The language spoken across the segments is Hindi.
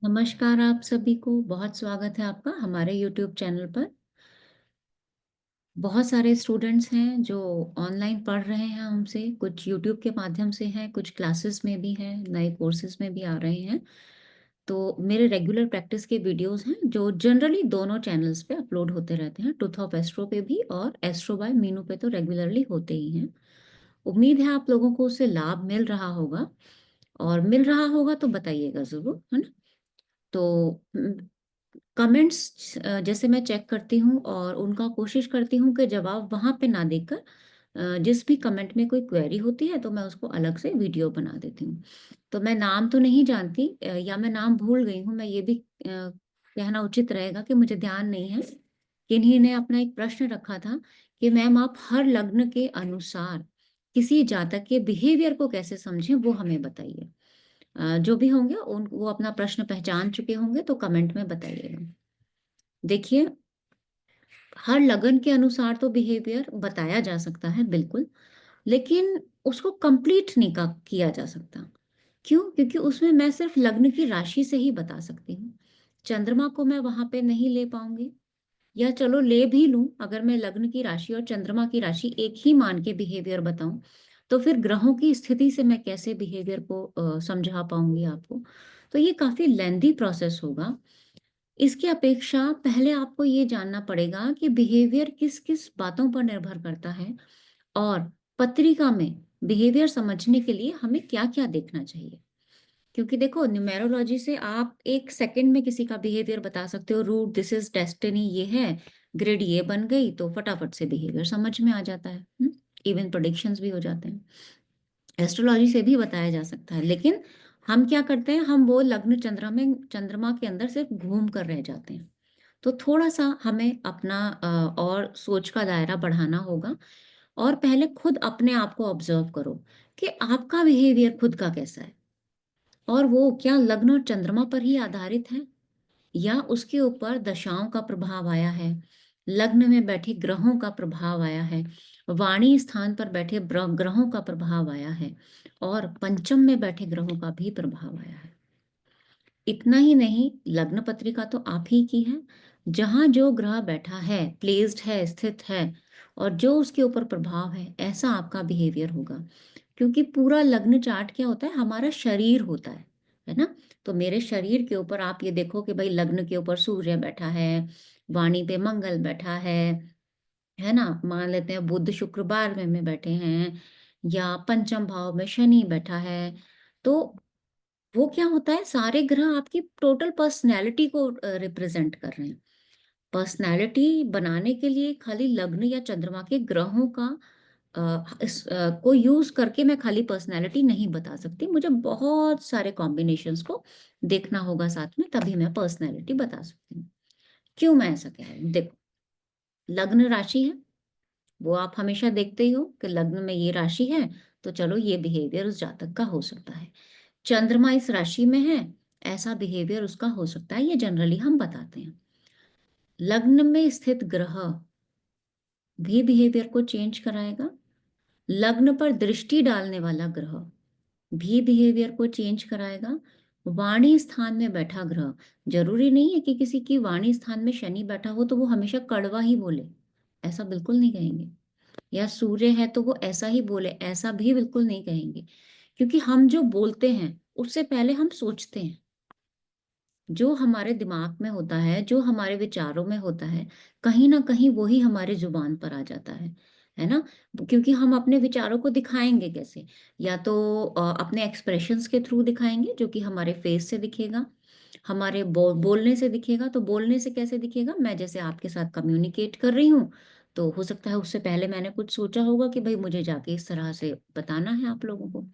नमस्कार आप सभी को बहुत स्वागत है आपका हमारे YouTube चैनल पर। बहुत सारे स्टूडेंट्स हैं जो ऑनलाइन पढ़ रहे हैं हमसे, कुछ YouTube के माध्यम से हैं, कुछ क्लासेस में भी हैं, नए कोर्सेज में भी आ रहे हैं। तो मेरे रेगुलर प्रैक्टिस के वीडियोस हैं जो जनरली दोनों चैनल्स पे अपलोड होते रहते हैं, ट्रूथ ऑफ एस्ट्रो पे भी और एस्ट्रो बाय मीनू पे तो रेगुलरली होते ही हैं। उम्मीद है आप लोगों को उससे लाभ मिल रहा होगा, और मिल रहा होगा तो बताइएगा ज़रूर, है ना। तो कमेंट्स जैसे मैं चेक करती हूँ और उनका कोशिश करती हूँ कि जवाब वहाँ पे ना देकर जिस भी कमेंट में कोई क्वेरी होती है तो मैं उसको अलग से वीडियो बना देती हूँ। तो मैं नाम तो नहीं जानती, या मैं नाम भूल गई हूँ, मैं ये भी कहना उचित रहेगा कि मुझे ध्यान नहीं है। किन्हीं ने अपना एक प्रश्न रखा था कि मैम आप हर लग्न के अनुसार किसी जातक के बिहेवियर को कैसे समझें, वो हमें बताइए। जो भी होंगे उन वो अपना प्रश्न पहचान चुके होंगे तो कमेंट में बताइएगा। देखिए, हर लगन के अनुसार तो बिहेवियर बताया जा सकता है बिल्कुल, लेकिन उसको कंप्लीट नहीं किया जा सकता। क्यों? क्योंकि उसमें मैं सिर्फ लग्न की राशि से ही बता सकती हूँ। चंद्रमा को मैं वहां पे नहीं ले पाऊंगी, या चलो ले भी लूं, अगर मैं लग्न की राशि और चंद्रमा की राशि एक ही मान के बिहेवियर बताऊं तो फिर ग्रहों की स्थिति से मैं कैसे बिहेवियर को समझा पाऊंगी आपको। तो ये काफी लेंदी प्रोसेस होगा। इसकी अपेक्षा पहले आपको ये जानना पड़ेगा कि बिहेवियर किस किस बातों पर निर्भर करता है, और पत्रिका में बिहेवियर समझने के लिए हमें क्या क्या देखना चाहिए। क्योंकि देखो, न्यूमेरोलॉजी से आप एक सेकंड में किसी का बिहेवियर बता सकते हो। रूट दिस इज डेस्टिनी ये है, ग्रेड ये बन गई तो फटाफट से बिहेवियर समझ में आ जाता है। इवन प्रोडिक्शंस भी हो जाते हैं। एस्ट्रोलॉजी से भी बताया जा सकता है, लेकिन हम क्या करते हैं, हम वो लग्न चंद्रमा के अंदर सिर्फ घूम कर रह जाते हैं। तो थोड़ा सा हमें अपना और सोच का दायरा बढ़ाना होगा, और पहले खुद अपने आप को ऑब्जर्व करो कि आपका बिहेवियर खुद का कैसा है, और वो क्या लग्न और चंद्रमा पर ही आधारित है, या उसके ऊपर दशाओं का प्रभाव आया है, लग्न में बैठे ग्रहों का प्रभाव आया है, वाणी स्थान पर बैठे ग्रहों का प्रभाव आया है, और पंचम में बैठे ग्रहों का भी प्रभाव आया है। इतना ही नहीं, लग्न पत्रिका तो आप ही की है। जहां जो ग्रह बैठा है, प्लेस्ड है, स्थित है, और जो उसके ऊपर प्रभाव है, ऐसा आपका बिहेवियर होगा। क्योंकि पूरा लग्न चार्ट क्या होता है, हमारा शरीर होता है ना। तो मेरे शरीर के ऊपर आप ये देखो कि भाई लग्न के ऊपर सूर्य बैठा है, वाणी पे मंगल बैठा है ना। मान लेते हैं बुध शुक्रवार में बैठे हैं, या पंचम भाव में शनि बैठा है। तो वो क्या होता है, सारे ग्रह आपकी टोटल पर्सनैलिटी को रिप्रेजेंट कर रहे हैं। पर्सनैलिटी बनाने के लिए खाली लग्न या चंद्रमा के ग्रहों का को यूज करके मैं खाली पर्सनैलिटी नहीं बता सकती। मुझे बहुत सारे कॉम्बिनेशंस को देखना होगा साथ में, तभी मैं पर्सनैलिटी बता सकती हूँ। क्यों मैं ऐसा कह रही हूँ, देखो, लग्न राशि है, वो आप हमेशा देखते ही हो कि लग्न में ये राशि है, तो चलो ये बिहेवियर उस जातक का हो सकता है। चंद्रमा इस राशि में है, ऐसा बिहेवियर उसका हो सकता है, ये जनरली हम बताते हैं। लग्न में स्थित ग्रह भी बिहेवियर को चेंज कराएगा। लग्न पर दृष्टि डालने वाला ग्रह भी बिहेवियर को चेंज कराएगा। वाणी स्थान में बैठा ग्रह, जरूरी नहीं है कि किसी की वाणी स्थान में शनि बैठा हो तो वो हमेशा कड़वा ही बोले, ऐसा बिल्कुल नहीं कहेंगे। या सूर्य है तो वो ऐसा ही बोले, ऐसा भी बिल्कुल नहीं कहेंगे। क्योंकि हम जो बोलते हैं उससे पहले हम सोचते हैं। जो हमारे दिमाग में होता है, जो हमारे विचारों में होता है, कहीं ना कहीं वही हमारे जुबान पर आ जाता है ना। क्योंकि हम अपने विचारों को दिखाएंगे कैसे, या तो अपने एक्सप्रेशंस के थ्रू दिखाएंगे, जो कि हमारे फेस से दिखेगा, हमारे बोलने से दिखेगा। तो बोलने से कैसे दिखेगा, मैं जैसे आपके साथ कम्युनिकेट कर रही हूँ, तो हो सकता है उससे पहले मैंने कुछ सोचा होगा कि भाई मुझे जाके इस तरह से बताना है आप लोगों को।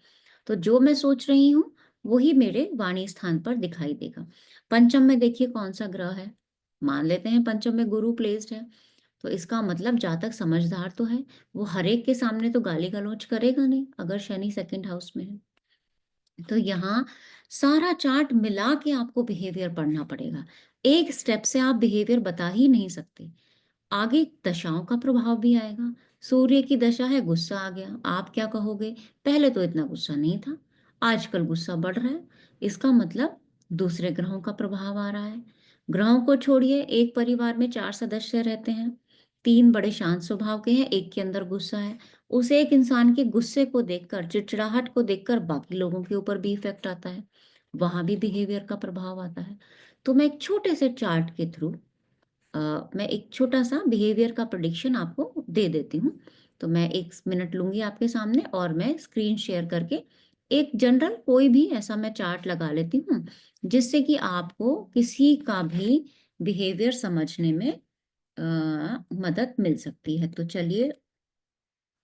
तो जो मैं सोच रही हूँ वही मेरे वाणी स्थान पर दिखाई देगा। पंचम में देखिए कौन सा ग्रह है, मान लेते हैं पंचम में गुरु प्लेस्ड है। तो इसका मतलब जातक समझदार तो है, वो हर एक के सामने तो गाली गलौज करेगा नहीं अगर शनि सेकंड हाउस में है। तो यहाँ सारा चार्ट मिला के आपको बिहेवियर पढ़ना पड़ेगा। एक स्टेप से आप बिहेवियर बता ही नहीं सकते। आगे दशाओं का प्रभाव भी आएगा। सूर्य की दशा है, गुस्सा आ गया, आप क्या कहोगे, पहले तो इतना गुस्सा नहीं था, आजकल गुस्सा बढ़ रहा है। इसका मतलब दूसरे ग्रहों का प्रभाव आ रहा है। ग्रहों को छोड़िए, एक परिवार में 4 सदस्य रहते हैं, 3 बड़े शांत स्वभाव के हैं, एक के अंदर गुस्सा है। उस एक इंसान के गुस्से को देखकर, चिड़चिड़ाहट को देखकर बाकी लोगों के ऊपर भी इफ़ेक्ट आता है। वहाँ भी बिहेवियर का प्रभाव आता है। तो मैं एक छोटे से चार्ट के थ्रू मैं एक छोटा-सा बिहेवियर का प्रेडिक्शन आपको दे देती हूँ। तो मैं 1 मिनट लूँगी आपके सामने और मैं स्क्रीन शेयर करके एक जनरल कोई भी ऐसा मैं चार्ट लगा लेती हूँ, जिससे कि आपको किसी का भी बिहेवियर समझने में मदद मिल सकती है। तो चलिए,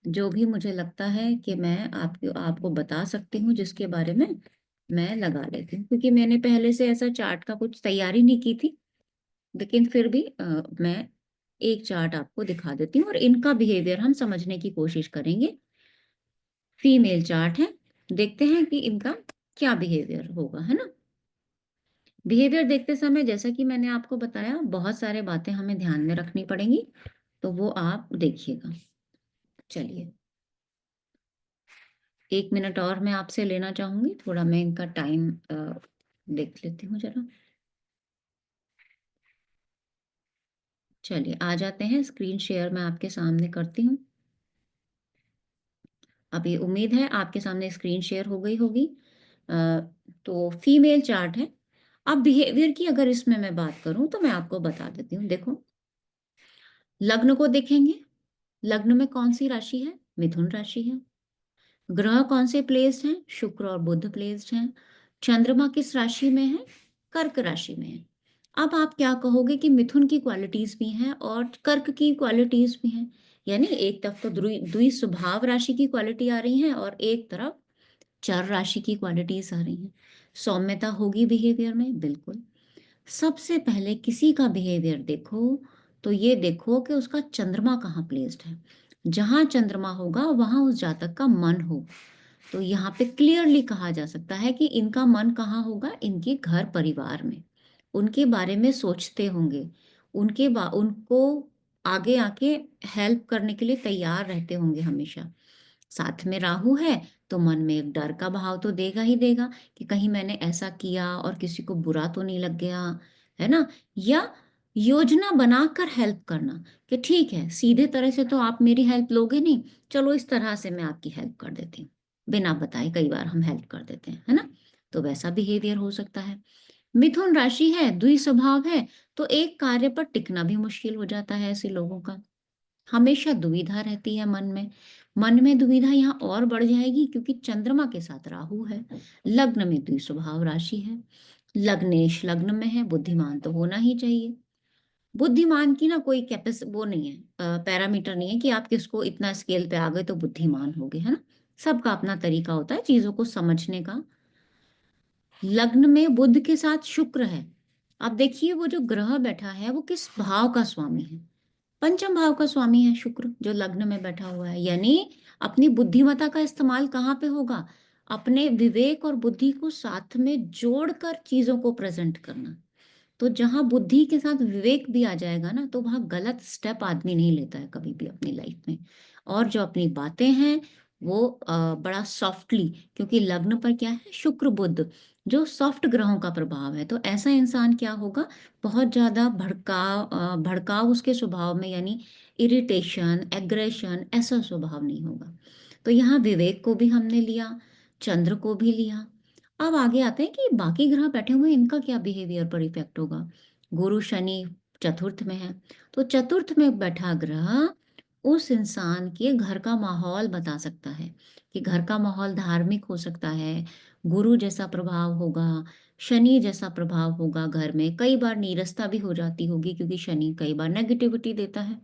जो भी मुझे लगता है कि मैं आपको आपको बता सकती हूँ जिसके बारे में, मैं लगा लेती हूँ। क्योंकि मैंने पहले से ऐसा चार्ट का कुछ तैयारी नहीं की थी। लेकिन फिर भी मैं एक चार्ट आपको दिखा देती हूँ और इनका बिहेवियर हम समझने की कोशिश करेंगे। फीमेल चार्ट है, देखते हैं कि इनका क्या बिहेवियर होगा, है ना? बिहेवियर देखते समय जैसा कि मैंने आपको बताया, बहुत सारे बातें हमें ध्यान में रखनी पड़ेंगी, तो वो आप देखिएगा। चलिए, 1 मिनट और मैं आपसे लेना चाहूँगी, थोड़ा मैं इनका टाइम देख लेती हूँ ज़रा। चलिए, आ जाते हैं, स्क्रीन शेयर मैं आपके सामने करती हूँ। अभी उम्मीद है आपके सामने स्क्रीन शेयर हो गई होगी। अ, तो फीमेल चार्ट है। अब बिहेवियर की अगर इसमें मैं बात करूँ तो मैं आपको बता देती हूँ। देखो, लग्न को देखेंगे, लग्न में कौन-सी राशि है? मिथुन राशि है। ग्रह कौन से प्लेस्ड हैं? शुक्र और बुध प्लेस्ड हैं। चंद्रमा किस राशि में है? कर्क राशि में है। अब आप क्या कहोगे कि मिथुन की क्वालिटीज़ भी हैं और कर्क की क्वालिटीज़ भी हैं। यानी एक तरफ तो द्विस्वभाव राशि की क्वालिटी आ रही है और एक तरफ चर राशि की क्वालिटीज़ आ रही हैं। सौम्यता होगी बिहेवियर में, बिल्कुल। सबसे पहले किसी का बिहेवियर देखो, तो ये देखो कि उसका चंद्रमा कहाँ प्लेस्ड है। जहाँ चंद्रमा होगा वहाँ उस जातक का मन होगा। तो यहाँ पे क्लियरली कहा जा सकता है कि इनका मन कहाँ होगा, इनके घर परिवार में। उनके बारे में सोचते होंगे, उनको आगे आके हेल्प करने के लिए तैयार रहते होंगे हमेशा। साथ में राहु है, तो मन में एक डर का भाव तो देगा ही देगा कि कहीं मैंने ऐसा किया और किसी को बुरा तो नहीं लग गया, है ना? या योजना बनाकर हेल्प करना कि ठीक है, सीधे तरह से तो आप मेरी हेल्प लोगे नहीं, चलो इस तरह से मैं आपकी हेल्प कर देती हूँ। बिना बताए कई बार हम हेल्प कर देते हैं, है ना? तो वैसा बिहेवियर हो सकता है। मिथुन राशि है, द्विस्वभाव है, तो एक कार्य पर टिकना भी मुश्किल हो जाता है ऐसे लोगों का। हमेशा दुविधा रहती है मन में। मन में दुविधा यहाँ और बढ़ जाएगी क्योंकि चंद्रमा के साथ राहु है। लग्न में द्विस्वभाव राशि है। लग्नेश लग्न में है, बुद्धिमान तो होना ही चाहिए। बुद्धिमान की ना कोई वो नहीं है, पैरामीटर नहीं है कि आप किसको इतना स्केल पे आ गए तो बुद्धिमान हो गए, है ना? सबका अपना तरीका होता है चीज़ों को समझने का। लग्न में बुध के साथ शुक्र है। अब देखिए वो जो ग्रह बैठा है वो किस भाव का स्वामी है? पंचम भाव का स्वामी है शुक्र, जो लग्न में बैठा हुआ है। यानी अपनी बुद्धिमत्ता का इस्तेमाल कहाँ पे होगा? अपने विवेक और बुद्धि को साथ में जोड़कर चीज़ों को प्रेज़ेंट करना। तो जहाँ बुद्धि के साथ विवेक भी आ जाएगा ना, तो वहाँ गलत स्टेप आदमी नहीं लेता है कभी भी अपनी लाइफ में। और जो अपनी बातें हैं, वो बड़ा सॉफ्टली, क्योंकि लग्न पर क्या है? शुक्र बुध, जो सॉफ्ट ग्रहों का प्रभाव है। तो ऐसा इंसान क्या होगा? बहुत ज़्यादा भड़काव उसके स्वभाव में, यानी इरिटेशन, एग्रेशन, ऐसा स्वभाव नहीं होगा। तो यहाँ विवेक को भी हमने लिया, चंद्र को भी लिया। अब आगे आते हैं कि बाकी ग्रह बैठे हुए हैं, इनका क्या बिहेवियर पर इफेक्ट होगा। गुरु शनि चतुर्थ में है, तो चतुर्थ में बैठा ग्रह उस इंसान के घर का माहौल बता सकता है कि घर का माहौल धार्मिक हो सकता है। गुरु जैसा प्रभाव होगा, शनि जैसा प्रभाव होगा, घर में कई बार नीरसता भी हो जाती होगी क्योंकि शनि कई बार नेगेटिविटी देता है।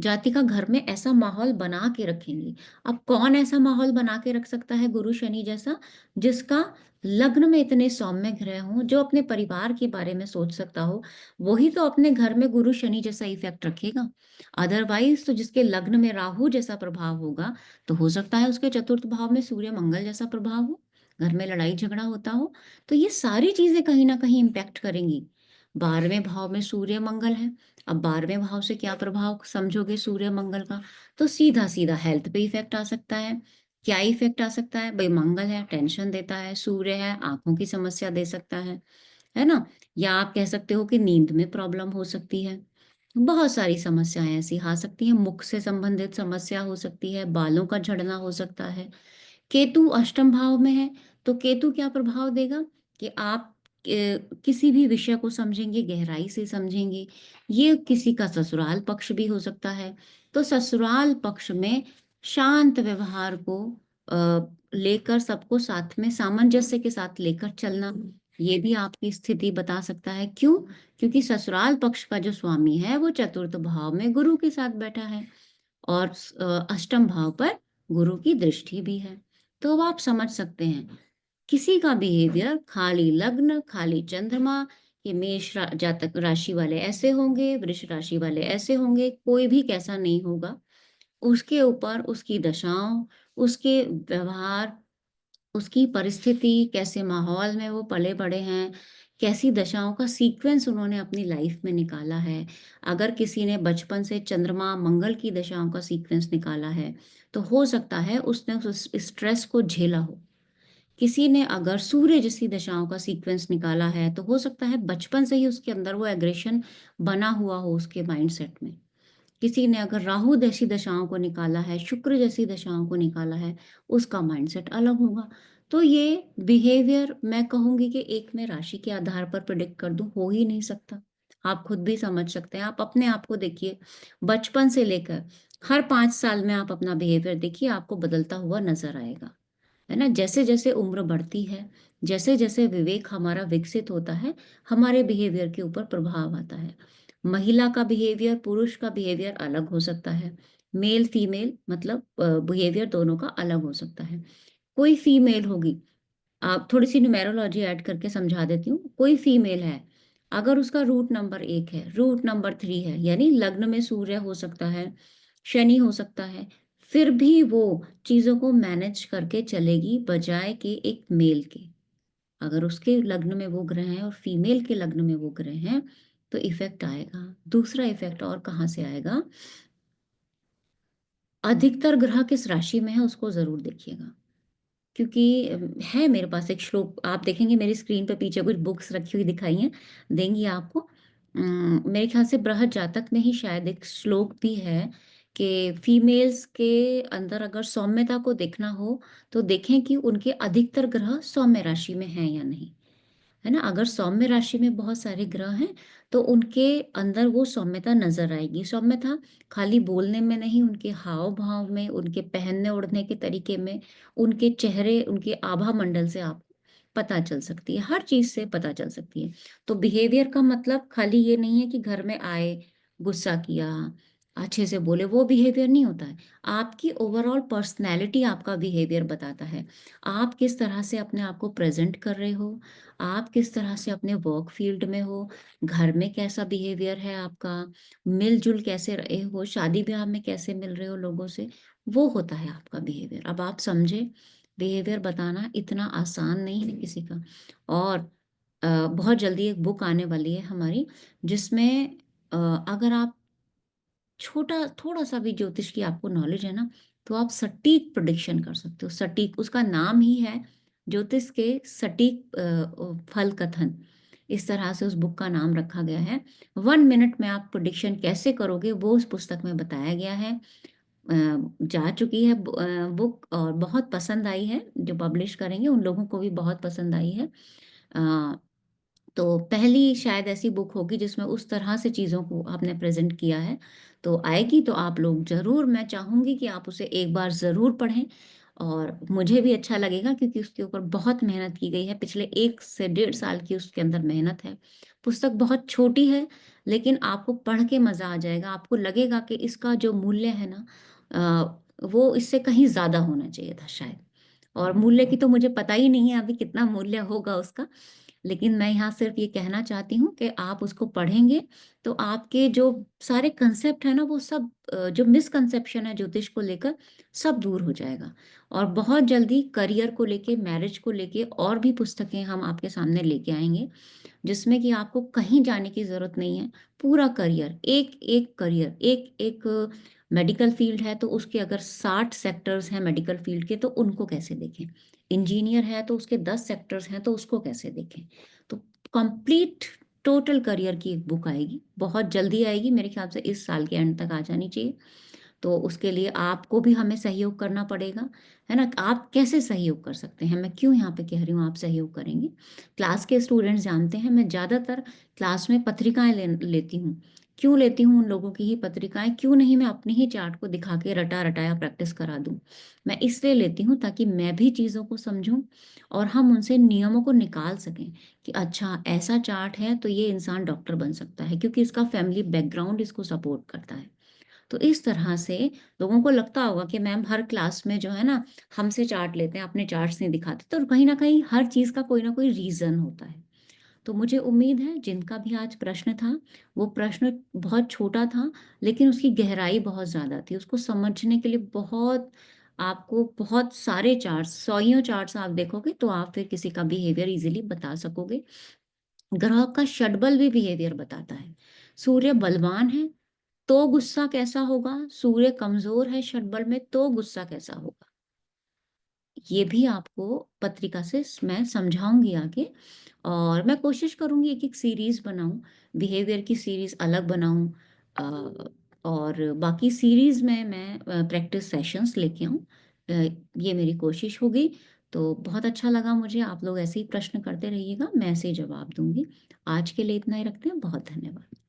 जाति का घर में ऐसा माहौल बना के रखेंगी। अब कौन ऐसा माहौल बना के रख सकता है गुरु शनि जैसा? जिसका लग्न में इतने सौम्य ग्रह हों, जो अपने परिवार के बारे में सोच सकता हो, वही तो अपने घर में गुरु शनि जैसा इफ़ेक्ट रखेगा। अदरवाइज़ तो जिसके लग्न में राहु जैसा प्रभाव होगा, तो हो सकता है उसके चतुर्थ भाव में सूर्य मंगल जैसा प्रभाव हो, घर में लड़ाई झगड़ा होता हो। तो ये सारी चीज़ें कहीं न कहीं इम्पैक्ट करेंगी। 12वें भाव में सूर्य मंगल है। अब 12वें भाव से क्या प्रभाव समझोगे सूर्य मंगल का? तो सीधा-सीधा हेल्थ पे इफ़ेक्ट आ सकता है। क्या इफ़ेक्ट आ सकता है? भई मंगल है, टेंशन देता है, सूर्य है, आँखों की समस्या दे सकता है ना? या आप कह सकते हो कि नींद में प्रॉब्लम हो सकती है। बहुत सारी समस्याएँ ऐसी आ सकती हैं, मुख से संबंधित समस्या हो सकती है, बालों का झड़ना हो सकता है। केतु अष्टम भाव में है, तो केतु क्या प्रभाव देगा कि आप किसी भी विषय को समझेंगे, गहराई से समझेंगे। ये किसी का ससुराल पक्ष भी हो सकता है। तो ससुराल पक्ष में शांत व्यवहार को लेकर सबको साथ में सामंजस्य के साथ लेकर चलना, ये भी आपकी स्थिति बता सकता है। क्यों? क्योंकि ससुराल पक्ष का जो स्वामी है, वो चतुर्थ भाव में गुरु के साथ बैठा है। और अष्टम भाव पर गुरु की दृष्टि भी है। तो अब आप समझ सकते हैं, किसी का बिहेवियर खाली लग्न, खाली चंद्रमा, ये मेष जातक राशि वाले ऐसे होंगे, वृष राशि वाले ऐसे होंगे, कोई भी कैसा नहीं होगा। उसके ऊपर उसकी दशाओं, उसके व्यवहार, उसकी परिस्थिति, कैसे माहौल में वो पले-बड़े हैं, कैसी दशाओं का सीक्वेंस उन्होंने अपनी लाइफ में निकाला है। अगर किसी ने बचपन से चंद्रमा, मंगल की दशाओं का सीक्वेंस निकाला है, तो हो सकता है उसने उस स्ट्रेस को झेला हो। किसी ने अगर सूर्य जैसी दशाओं का सीक्वेंस निकाला है, तो हो सकता है बचपन से ही उसके अंदर वो एग्रेशन बना हुआ हो उसके माइंडसेट में। किसी ने अगर राहु जैसी दशाओं को निकाला है, शुक्र जैसी दशाओं को निकाला है, उसका माइंडसेट अलग होगा। तो ये बिहेवियर मैं कहूँगी कि एक मैं राशि के आधार पर प्रेडिक्ट कर दूँ, हो ही नहीं सकता। आप खुद भी समझ सकते हैं, आप अपने आप को देखिए, बचपन से लेकर हर 5 साल में आप अपना बिहेवियर देखिए, आपको बदलता हुआ नज़र आएगा। है ना? जैसे-जैसे उम्र बढ़ती है, जैसे-जैसे विवेक हमारा विकसित होता है, हमारे बिहेवियर के ऊपर प्रभाव आता है। महिला का बिहेवियर, पुरुष का बिहेवियर अलग हो सकता है। मेल फीमेल मतलब बिहेवियर दोनों का अलग हो सकता है। कोई फीमेल होगी, आप थोड़ी-सी न्यूमेरोलॉजी ऐड करके समझा देती हूँ। कोई फीमेल है, अगर उसका रूट नंबर 1 है, रूट नंबर 3 है, यानी लग्न में सूर्य हो सकता है, शनि हो सकता है, फिर भी वो चीज़ों को मैनेज करके चलेगी बजाए कि एक मेल के। अगर उसके लग्न में वो ग्रह हैं और फीमेल के लग्न में वो ग्रह हैं, तो इफ़ेक्ट आएगा। दूसरा इफ़ेक्ट और कहाँ से आएगा? अधिकतर ग्रह किस राशि में है उसको ज़रूर देखिएगा। क्योंकि है मेरे पास एक श्लोक, आप देखेंगे मेरी स्क्रीन पे पीछे कुछ बुक्स रखी हुई दिखाई हैं, देंगी आपको। मेरे ख्याल से बृहत जातक में ही शायद एक श्लोक भी है कि फीमेल्स के अंदर अगर सौम्यता को देखना हो, तो देखें कि उनके अधिकतर ग्रह सौम्य राशि में हैं या नहीं। है ना? अगर सौम्य राशि में बहुत सारे ग्रह हैं, तो उनके अंदर वो सौम्यता नज़र आएगी। सौम्यता खाली बोलने में नहीं, उनके हाव-भाव में, उनके पहनने-ओढ़ने के तरीके में, उनके चेहरे, उनके आभा मंडल से आपको पता चल सकती है, हर चीज़ से पता चल सकती है। तो बिहेवियर का मतलब खाली ये नहीं है कि घर में आए, गुस्सा किया, अच्छे से बोले, वो बिहेवियर नहीं होता है। आपकी ओवरऑल पर्सनैलिटी आपका बिहेवियर बताता है। आप किस तरह से अपने आप को प्रेज़ेंट कर रहे हो, आप किस तरह से अपने वर्क फील्ड में हो, घर में कैसा बिहेवियर है आपका, मिल-जुल कैसे रहे हो, शादी-ब्याह में कैसे मिल रहे हो लोगों से, वो होता है आपका बिहेवियर। अब आप समझे, बिहेवियर बताना इतना आसान नहीं है किसी का। और बहुत जल्दी एक बुक आने वाली है हमारी, जिसमें अगर आप छोटा थोड़ा-सा भी ज्योतिष की आपको नॉलेज है ना, तो आप सटीक प्रेडिक्शन कर सकते हो। सटीक उसका नाम ही है ज्योतिष के सटीक फल कथन। इस तरह से उस बुक का नाम रखा गया है। 1 मिनट में आप प्रेडिक्शन कैसे करोगे वो उस पुस्तक में बताया गया है। जा चुकी है बुक और बहुत पसंद आई है, जो पब्लिश करेंगे उन लोगों को भी बहुत पसंद आई है। अ तो पहली शायद ऐसी बुक होगी जिसमें उस तरह से चीज़ों को आपने प्रेज़ेंट किया है। तो आएगी तो आप लोग ज़रूर, मैं चाहूँगी कि आप उसे एक बार ज़रूर पढ़ें और मुझे भी अच्छा लगेगा क्योंकि उसके ऊपर बहुत मेहनत की गई है। पिछले 1 से डेढ़ साल की उसके अंदर मेहनत है। पुस्तक बहुत छोटी है, लेकिन आपको पढ़ के मज़ा आ जाएगा। आपको लगेगा कि इसका जो मूल्य है ना, वो इससे कहीं ज़्यादा होना चाहिए था शायद। और मूल्य की तो मुझे पता ही नहीं है अभी कितना मूल्य होगा उसका। लेकिन मैं यहाँ सिर्फ़ ये कहना चाहती हूँ कि आप उसको पढ़ेंगे, तो आपके जो सारे कंसेप्ट हैं ना, वो सब जो मिसकंसेप्शन है ज्योतिष को लेकर, सब दूर हो जाएगा। और बहुत जल्दी करियर को लेके, मैरिज को लेके और भी पुस्तकें हम आपके सामने लेके आएँगे, जिसमें कि आपको कहीं जाने की ज़रूरत नहीं है। पूरा करियर, एक-एक करियर, एक-एक मेडिकल फील्ड है तो उसके अगर 60 सेक्टर्स हैं मेडिकल फील्ड के, तो उनको कैसे देखें? इंजीनियर है तो उसके 10 सेक्टर्स हैं, तो उसको कैसे देखें? तो कंप्लीट टोटल करियर की एक बुक आएगी, बहुत जल्दी आएगी, मेरे ख्याल से इस साल के एंड तक आ जानी चाहिए। तो उसके लिए आपको भी हमें सहयोग करना पड़ेगा, है ना? आप कैसे सहयोग कर सकते हैं? मैं क्यों यहाँ पे कह रही हूँ आप सहयोग करेंगे? क्लास के स्टूडेंट्स जानते हैं, मैं ज़्यादातर क्लास में पत्रिकाएँ लेती हूँ। क्यों लेती हूँ उन लोगों की ही पत्रिकाएँ? क्यों नहीं मैं अपनी ही चार्ट को दिखा के रटा-रटाया प्रैक्टिस करा दूँ? मैं इसलिए लेती हूँ ताकि मैं भी चीज़ों को समझूँ और हम उनसे नियमों को निकाल सकें कि अच्छा ऐसा चार्ट है तो ये इंसान डॉक्टर बन सकता है क्योंकि इसका फैमिली बैकग्राउंड इसको सपोर्ट करता है। तो इस तरह से लोगों को लगता होगा कि मैम हर क्लास में जो है ना, हमसे चार्ट लेते हैं, अपने चार्ट्स नहीं दिखाते, तो कहीं न कहीं हर चीज़ का कोई ना कोई रीज़न होता है। तो मुझे उम्मीद है जिनका भी आज प्रश्न था, वो प्रश्न बहुत छोटा था, लेकिन उसकी गहराई बहुत ज़्यादा थी। उसको समझने के लिए बहुत आपको बहुत सारे चार्ट्स, सौयों चार्ट्स आप देखोगे, तो आप फिर किसी का बिहेवियर ईज़िली बता सकोगे। ग्रह का षटबल भी बिहेवियर बताता है। सूर्य बलवान है, तो गुस्सा कैसा होगा? सूर्य कमज़ोर है षटबल में, तो गुस्सा कैसा होगा? ये भी आपको पत्रिका से मैं समझाऊँगी आगे और मैं कोशिश करूँगी एक-एक सीरीज़ बनाऊँ, बिहेवियर की सीरीज़ अलग बनाऊँ अ, और बाकी सीरीज़ में मैं प्रैक्टिस सेशंस लेके आऊँ। अ, ये मेरी कोशिश होगी। तो बहुत अच्छा लगा मुझे, आप लोग ऐसे ही प्रश्न करते रहिएगा, मैं ऐसे ही जवाब दूँगी। आज के लिए इतना ही रखते हैं, बहुत धन्यवाद।